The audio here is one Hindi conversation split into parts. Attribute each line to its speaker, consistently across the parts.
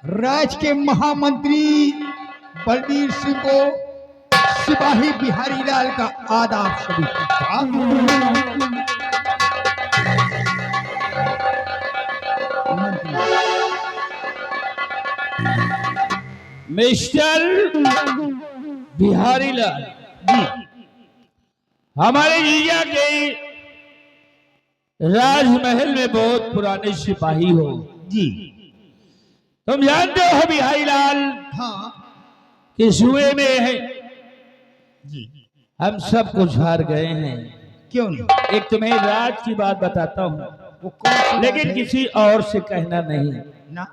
Speaker 1: राज्य के महामंत्री बलबीर सिंह को सिपाही बिहारी लाल का आदाब सभी
Speaker 2: मिस्टर बिहारी लाल जी, हमारे जीजा के राजमहल में बहुत पुराने सिपाही हो
Speaker 1: जी।
Speaker 2: तुम जानते हो बिहारी लाल
Speaker 1: हाँ
Speaker 2: कि जुए में है
Speaker 1: जी।
Speaker 2: हम सब कुछ हार गए हैं।
Speaker 1: क्यों नहीं?
Speaker 2: एक तुम्हें राज की बात बताता हूँ,
Speaker 1: वो कौन सी बात
Speaker 2: लेकिन
Speaker 1: है?
Speaker 2: किसी और से कहना नहीं।
Speaker 1: ना।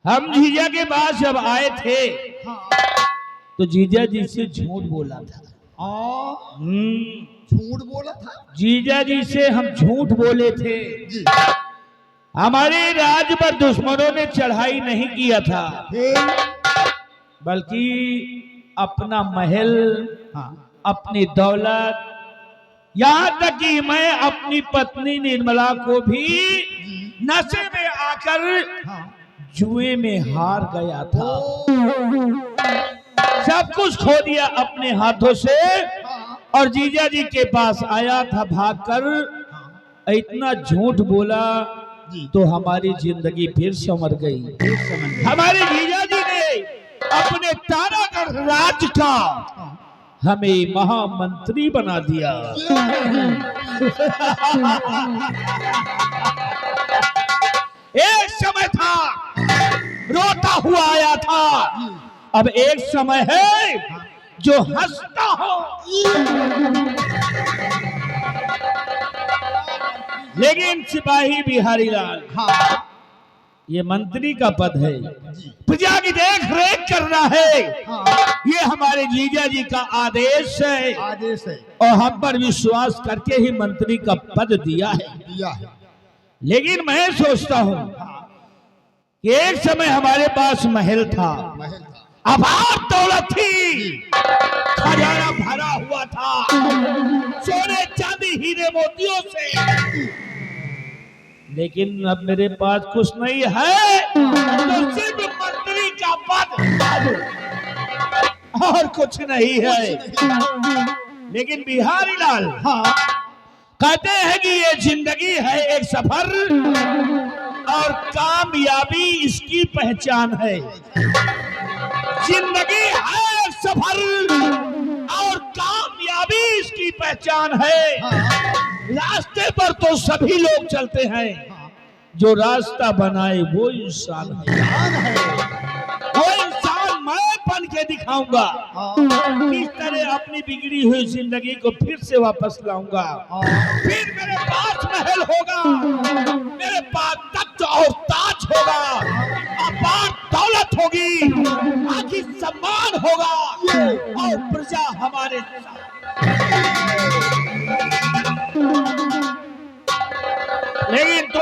Speaker 2: हम जीजा के पास जब आए थे
Speaker 1: हाँ।
Speaker 2: तो जीजा जी से झूठ बोला था।
Speaker 1: झूठ बोला था?
Speaker 2: जीजा जी से हम झूठ बोले थे।
Speaker 1: जी।
Speaker 2: हमारे राज पर दुश्मनों ने चढ़ाई नहीं किया था, बल्कि अपना महल,
Speaker 1: हाँ।
Speaker 2: अपनी दौलत, यहाँ तक कि मैं अपनी पत्नी निर्मला को भी नशे में आकर
Speaker 1: हाँ।
Speaker 2: जुए में हार गया था। सब कुछ खो दिया अपने हाथों से और जीजा जी के पास आया था भागकर। इतना झूठ बोला तो हमारी जिंदगी फिर संवर गई। हमारे जीजा जी ने अपने तारागढ़ राज्य का हमें महामंत्री बना दिया। एक समय था रोता हुआ आया था, अब एक समय है जो हंसता हो। लेकिन सिपाही बिहारी लाल,
Speaker 1: हाँ।
Speaker 2: ये मंत्री का पद है, प्रजा की देख रेख करना है,
Speaker 1: हाँ।
Speaker 2: ये हमारे जीजा जी का आदेश है।
Speaker 1: आदेश है।
Speaker 2: और हम पर विश्वास करके ही मंत्री का पद दिया है। लेकिन मैं सोचता हूँ कि एक समय हमारे पास महल था, अपार दौलत थी, खजाना भरा हुआ था सोने चांदी हीरे मोतियों से। लेकिन अब मेरे पास कुछ नहीं है, तो सिर्फ मंत्री का पद और कुछ नहीं है। लेकिन बिहारी लाल,
Speaker 1: हाँ।
Speaker 2: कहते हैं कि ये जिंदगी है एक सफर और कामयाबी इसकी पहचान है। जिंदगी है एक सफर और कामयाबी इसकी पहचान है। रास्ते पर तो सभी लोग चलते हैं, जो रास्ता बनाए वो इंसान है। वो इंसान मैं बन के दिखाऊंगा, किस तरह अपनी बिगड़ी हुई जिंदगी को फिर से वापस लाऊंगा। फिर मेरे पास महल होगा, मेरे पास तख्त और ताज होगा, अपार दौलत होगी, आखिर सम्मान होगा और प्रजा हमारे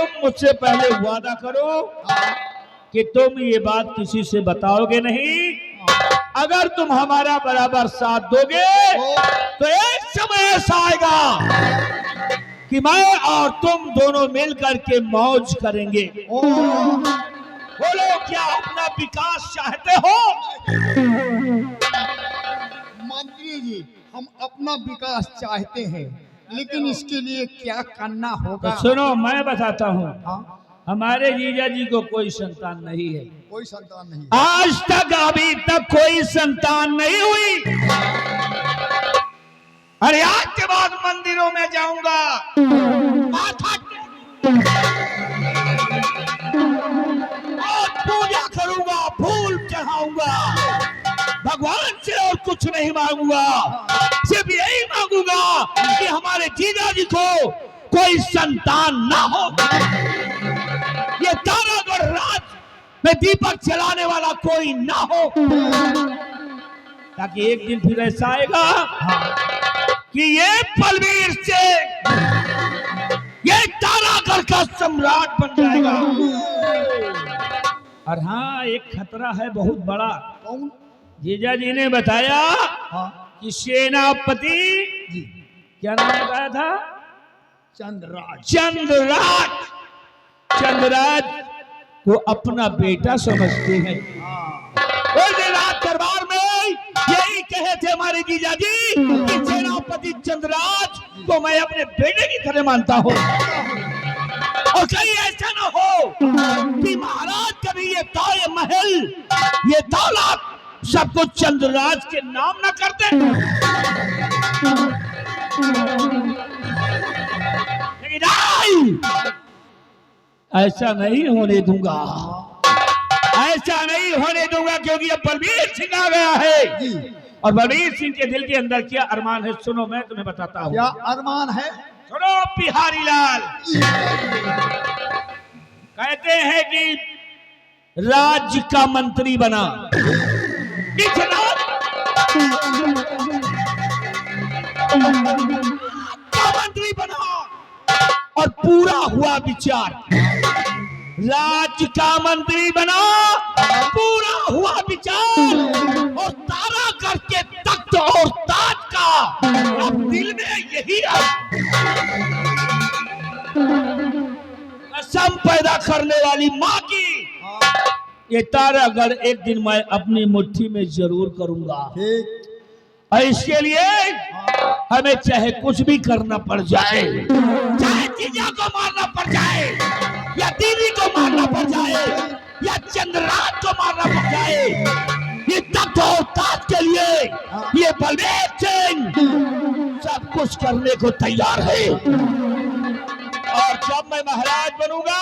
Speaker 2: तुम मुझसे पहले वादा करो कि तुम ये बात किसी से बताओगे नहीं। अगर तुम हमारा बराबर साथ दोगे तो एक समय ऐसा आएगा कि मैं और तुम दोनों मिल करके मौज करेंगे। बोलो, क्या अपना विकास चाहते हो?
Speaker 1: मंत्री जी, हम अपना विकास चाहते हैं, लेकिन इसके लिए क्या करना होगा?
Speaker 2: तो सुनो, मैं बताता हूँ।
Speaker 1: हाँ?
Speaker 2: हमारे जीजा जी को कोई संतान नहीं है।
Speaker 1: कोई संतान नहीं।
Speaker 2: आज तक अभी तक कोई संतान नहीं हुई। अरे आज के बाद मंदिरों में जाऊंगा, माथा और पूजा करूंगा, फूल चढ़ाऊंगा, भगवान से और कुछ नहीं मांगूंगा। सिर्फ यही मांगूंगा कि हमारे जीजा जी को कोई संतान ना हो। ये तारागढ़ राज में दीपक जलाने वाला कोई ना हो, ताकि एक दिन फिर ऐसा आएगा कि ये बलबीर सिंह ये तारागढ़ का सम्राट बन जाएगा। और हाँ, एक खतरा है बहुत बड़ा।
Speaker 1: कौन?
Speaker 2: जीजा जी ने बताया कि सेनापति क्या नाम बताया था? चंद्रराज को अपना बेटा समझते हैं। उस दिन रात दरबार में यही कहे थे हमारे जीजा जी कि सेनापति चंद्रराज को मैं अपने बेटे की तरह मानता हूँ, और कहीं ऐसा ना हो कि महाराज कभी ये ताज महल, ये दौलत सब कुछ चंद्रराज के नाम ना करते। लेकिन ऐसा नहीं होने दूंगा, ऐसा नहीं होने दूंगा, क्योंकि अब बलबीर सिंह आ गया है। और बलबीर सिंह के दिल के अंदर क्या अरमान है, सुनो, मैं तुम्हें बताता हूँ।
Speaker 1: क्या अरमान है?
Speaker 2: सुनो, बिहारी लाल कहते हैं कि राज्य का मंत्री बना, मंत्री बना, और पूरा हुआ विचार। राज्य का मंत्री बना, पूरा हुआ विचार, और तारागढ़ के तख्त और ताज का अब दिल में यही कसम पैदा करने वाली माँ की, ये तारागढ़ एक दिन मैं अपनी मुट्ठी में जरूर करूंगा। और इसके लिए हमें चाहे कुछ भी करना पड़ जाए, चाहे जीजा को मारना पड़ जाए, या दीदी को मारना पड़ जाए, या चंद्रराज को मारना पड़ जाए, ये तख्त और ताज के लिए ये बलबीर सिंह सब कुछ करने को तैयार है। और जब मैं महाराज बनूंगा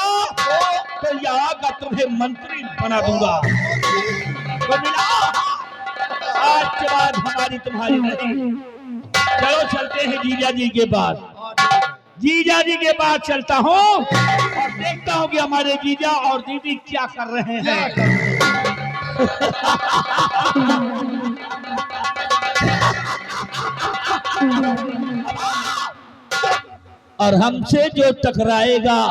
Speaker 2: तो यहाँ का तुम्हें मंत्री बना दूंगा। तो मिला, आज के बाद हमारी तुम्हारी नहीं। चलो चलते हैं जीजा जी के पास। जीजा जी के पास चलता हूँ और देखता हूँ कि हमारे जीजा और दीदी क्या कर रहे हैं। और हमसे जो टकराएगा,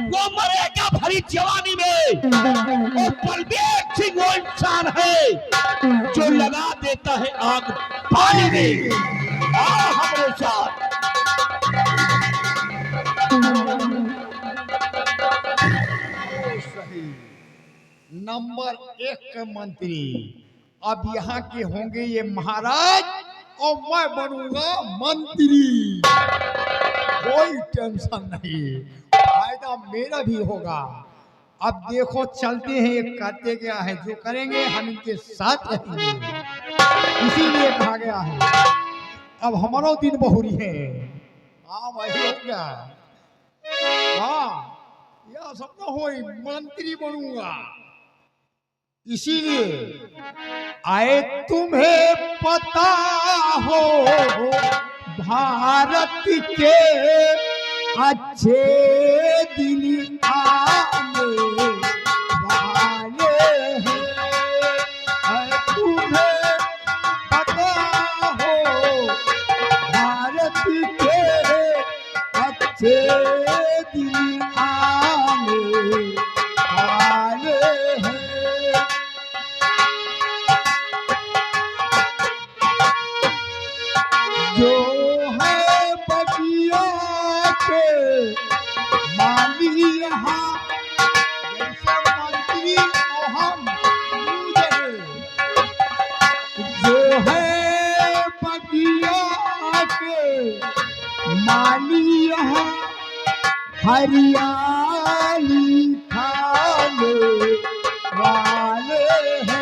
Speaker 2: वो मरेगा भरी जवानी में। और बलबीर सिंह वो इंसान है जो लगा देता है आग पानी में। आओ हमारे साथ।
Speaker 1: नंबर 1 के मंत्री अब यहाँ के होंगे ये महाराज, और मैं बनूंगा मंत्री। कोई टेंशन नहीं, फायदा मेरा भी होगा। अब देखो चलते हैं, ये करते क्या है, जो करेंगे हम इनके साथ रहेंगे, इसीलिए कहा गया है। अब हमारा दिन बहुरी है। हाँ वही हो गया। हाँ यह सब ना हो, मंत्री बनूंगा। इसीलिए आए तुम्हें पता हो भारत के अच्छे दिन आने वाले हैं। तुम्हें पता हो भारत के से दिल आने वाले हैं। जो है बगिया के माली यहाँ जैसे मंत्री और हम दूध हैं। जो है बगिया के माली यहाँ हरियाली खाने वाले हैं।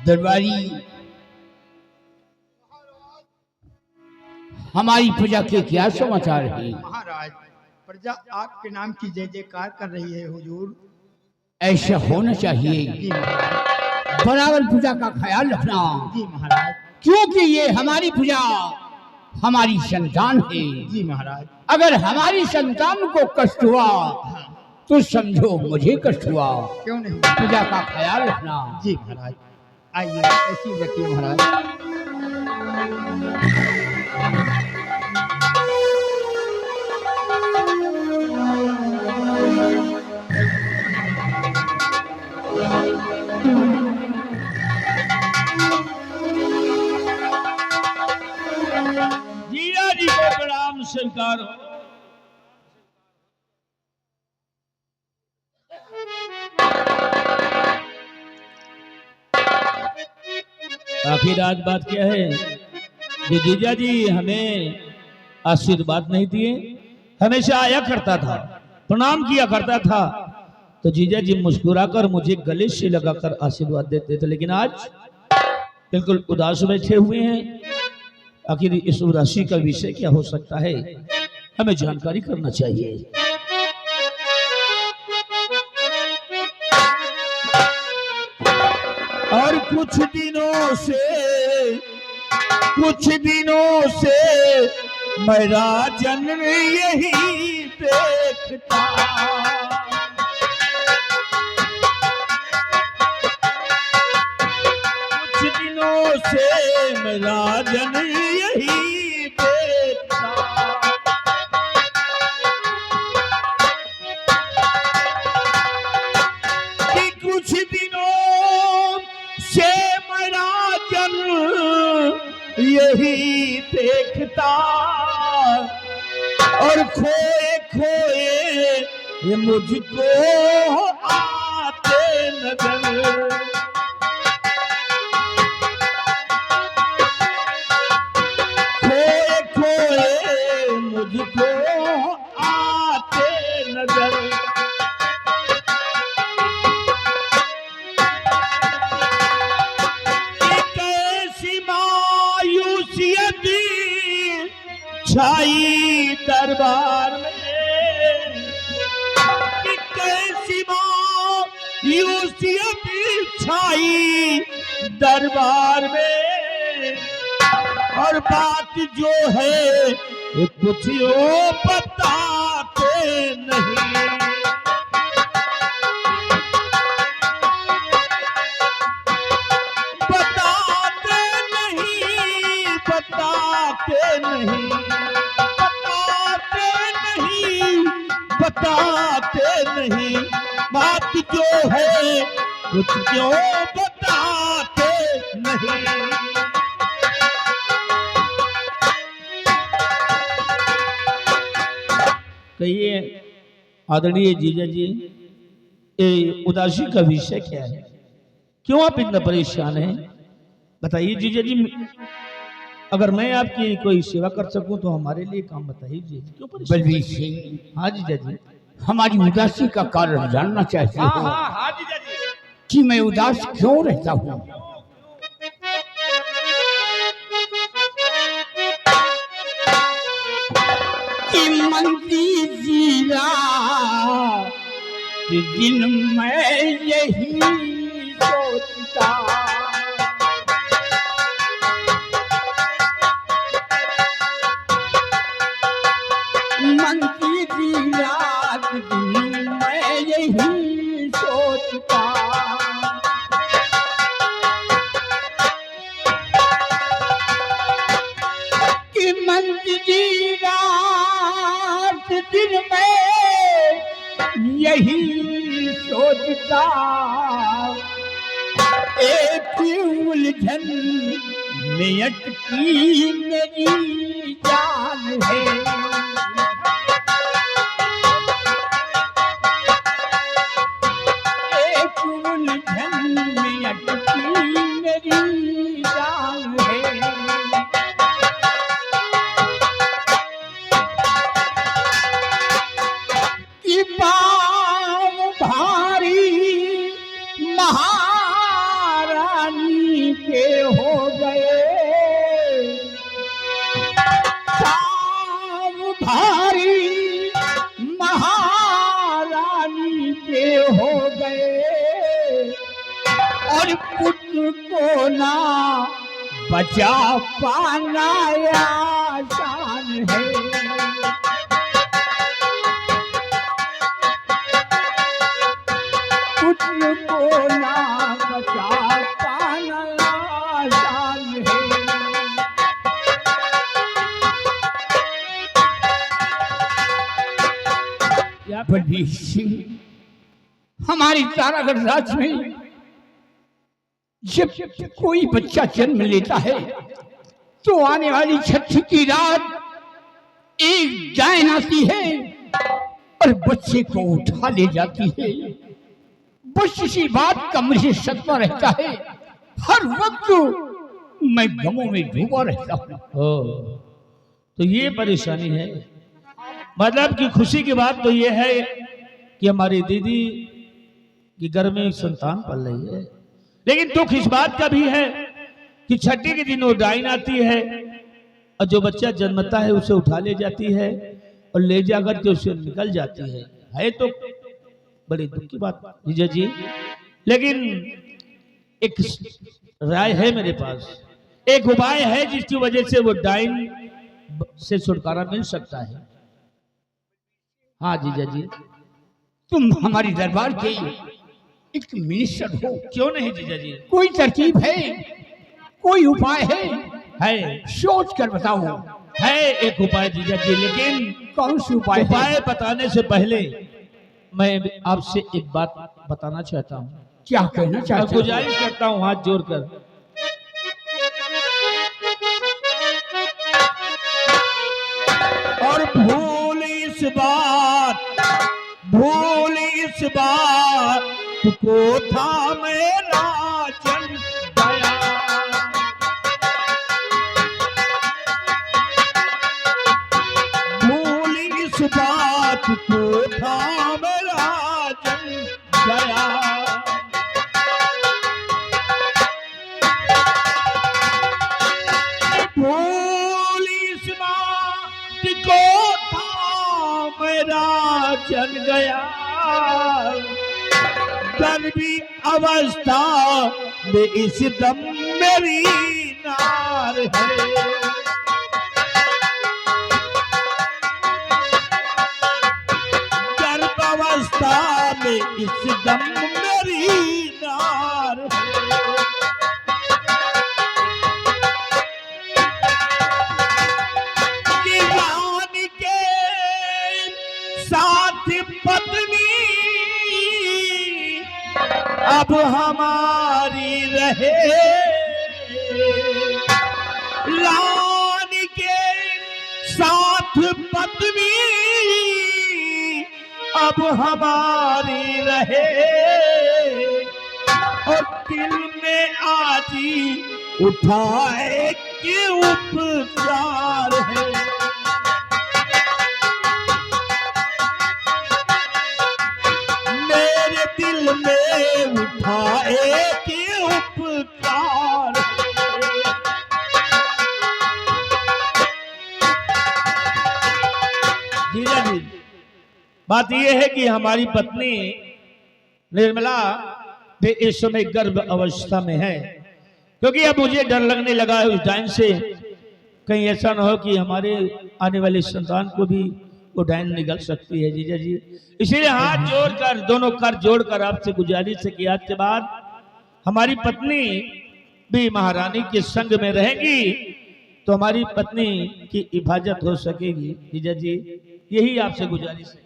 Speaker 3: दरबारी, हमारी प्रजा के क्या समाचार है?
Speaker 1: महाराज, प्रजा आपके नाम की जय जयकार कर रही है हुजूर।
Speaker 3: ऐसा होना चाहिए।
Speaker 1: जी महाराज।
Speaker 3: बराबर प्रजा का ख्याल रखना।
Speaker 1: जी महाराज।
Speaker 3: क्योंकि ये हमारी प्रजा हमारी संतान है।
Speaker 1: जी महाराज।
Speaker 3: अगर हमारी संतान को कष्ट हुआ तो समझो मुझे कष्ट हुआ।
Speaker 1: क्यों नहीं?
Speaker 3: प्रजा का ख्याल रखना।
Speaker 1: जी महाराज। आइए ऐसी रखिए महाराज।
Speaker 2: जीजा जी को प्रणाम स्वीकार हो। आखिर आज बात क्या है कि जीजा जी हमें आशीर्वाद नहीं दिए। हमेशा आया करता था, प्रणाम किया करता था, तो जीजा जी मुस्कुराकर मुझे गले से लगाकर आशीर्वाद देते थे, लेकिन आज बिल्कुल उदास बैठे हुए हैं। आखिर इस उदासी का विषय क्या हो सकता है, हमें जानकारी करना चाहिए। और कुछ दिनों से मेरा जन्म यही देखता। कुछ दिनों से मेरा जन्म यही देखता। कि कुछ दिनों से मेरा जन्म यही देखता और खोए खोए ये मुझको आते नजर। खोए खोए मुझको आते नजर। छाई दरबार में कि कैसी मायूसियत छाई दरबार में। और बात जो है ये कुछ वो बताते नहीं। बताते नहीं, बताते नहीं, बताते नहीं। बात जो है कुछ क्यों बताते नहीं। कहिए आदरणीय जीजा जी, ये उदासी का विषय क्या है? क्यों आप इतना परेशान हैं? बताइए जीजा जी, अगर मैं आपकी कोई सेवा कर सकूं तो हमारे लिए काम बताइए। क्यों परेशान?
Speaker 3: बलवीर सिंह,
Speaker 2: हाँ जीजा जी।
Speaker 3: हमारी उदासी का कारण जानना चाहिए हो
Speaker 2: हाँ जीजा जी।
Speaker 3: कि मैं उदास क्यों रहता हूँ। कि मंत्री जीरा के दिन मैं यही सोचता नहीं सोचता, एक उलझन में अटकी मेरी जान है। एक उलझन में अटकी मेरी जान है। कि पाँव भारी महारानी के हो गए, पाँव भारी महारानी के हो गए, और पुत्र को ना बचा पाना आसान है। पुत्र को ना बचा पाना आसान है। पंडित जी, हमारी तारागढ़ राज्य में जब कोई बच्चा जन्म लेता है तो आने वाली छठी की रात एक डायन आती है और बच्चे को उठा ले जाती है। बस इसी बात का मुझे सदमा रहता है। हर वक्त मैं गमों में डूबा रहता हूँ।
Speaker 2: तो ये परेशानी है। मतलब कि खुशी की बात तो ये है कि हमारी दीदी के घर में एक संतान पल रही है, लेकिन दुख इस बात का भी है कि छठी के दिन वो डाइन आती है और जो बच्चा जन्मता है उसे उठा ले जाती है और ले जाकर के उसे निकल जाती है तो बड़ी दुख की बात जीजा जी। लेकिन एक राय है मेरे पास, एक उपाय है जिसकी वजह से वो डाइन से छुटकारा मिल सकता है। हाँ जीजा जी,
Speaker 3: तुम हमारी दरबार के एक मिनिस्टर हो,
Speaker 2: क्यों नहीं जीजा जी?
Speaker 3: कोई तरकीब है, कोई उपाय
Speaker 2: है
Speaker 3: सोच कर बताओ।
Speaker 2: है एक उपाय जीजा जी, लेकिन
Speaker 3: कौन सी उपाय
Speaker 2: बताने से पहले मैं आपसे एक बात बताना चाहता हूँ।
Speaker 3: क्या कहना चाहते हो?
Speaker 2: गुजारिश करता हूँ हाथ जोड़कर। और भूल इस बात को था मेरा जन गया। भूल इस बात को था मेरा जन गया। भूल इस बात को था मेरा जन गया। गर्भी अवस्था में इस दम मेरी नार है। गर्भ अवस्था में इस दम मेरी नार है। कि रानी के साथ पत्नी अब हमारी रहे। रानी के साथ पत्नी अब हमारी रहे। और दिल में आजी उठाए कि उपचार है। मेरे दिल में उठाए कि उपचार। जीजा जी, बात यह है कि हमारी पत्नी निर्मला इस समय गर्भ अवस्था में है, क्योंकि अब मुझे डर लगने लगा है उस डायन से। कहीं ऐसा ना हो कि हमारे आने वाले संतान को भी वो डायन निकल सकती है जीजा जी। इसीलिए हाथ जोड़कर, दोनों कर जोड़कर आपसे गुजारिश है कि आज के बाद हमारी पत्नी भी महारानी के संग में रहेगी तो हमारी पत्नी की हिफाजत हो सकेगी जीजा जी। यही आपसे गुजारिश है।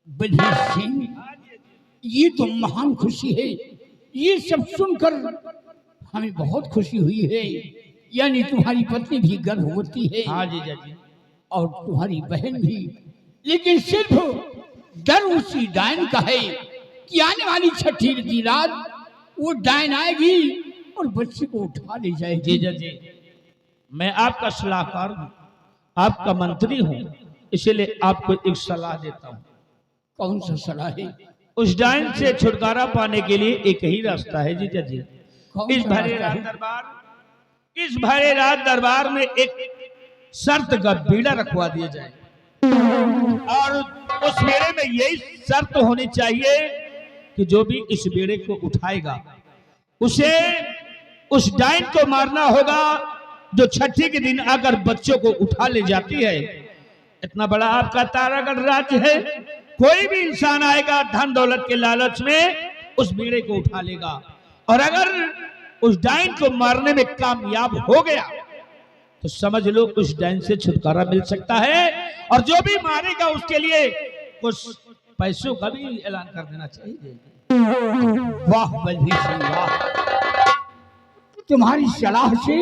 Speaker 3: बलवीर सिंह, ये तो महान खुशी है। ये सब सुनकर हमें बहुत खुशी हुई है। यानी तुम्हारी पत्नी भी गर्भवती है।
Speaker 2: हाँ जीजा जी।
Speaker 3: और तुम्हारी बहन भी। लेकिन सिर्फ डर उसी डायन का है कि आने वाली छठी की रात वो डायन आएगी और बच्चे को उठा ले जाएगी।
Speaker 2: जीजा जी, मैं आपका सलाहकार हूँ, आपका मंत्री हूँ, इसलिए आपको एक सलाह देता हूँ।
Speaker 3: कौन सा सलाह है?
Speaker 2: उस डायन से छुटकारा पाने के लिए एक ही रास्ता है जीजा जी।
Speaker 3: कौन
Speaker 2: इस
Speaker 3: सा
Speaker 2: भरे
Speaker 3: रास्ता
Speaker 2: रात
Speaker 3: है?
Speaker 2: दरबार, इस भरे रात दरबार में एक शर्त का बीड़ा रखवा दिया जाए और उस बेड़े में यही शर्त होनी चाहिए कि जो भी इस बेड़े को उठाएगा उसे उस डायन को मारना होगा जो छठी के दिन अगर बच्चों को उठा ले जाती है। इतना बड़ा आपका तारागढ़ राज्य है, कोई भी इंसान आएगा धन दौलत के लालच में उस बेड़े को उठा लेगा, और अगर उस डायन को मारने में कामयाब हो गया तो समझ लो उस डायन से छुटकारा मिल सकता है। और जो भी मारेगा उसके लिए कुछ पैसों का भी ऐलान कर देना चाहिए।
Speaker 3: वाह बलवीर सिंह वाह, तुम्हारी सलाह से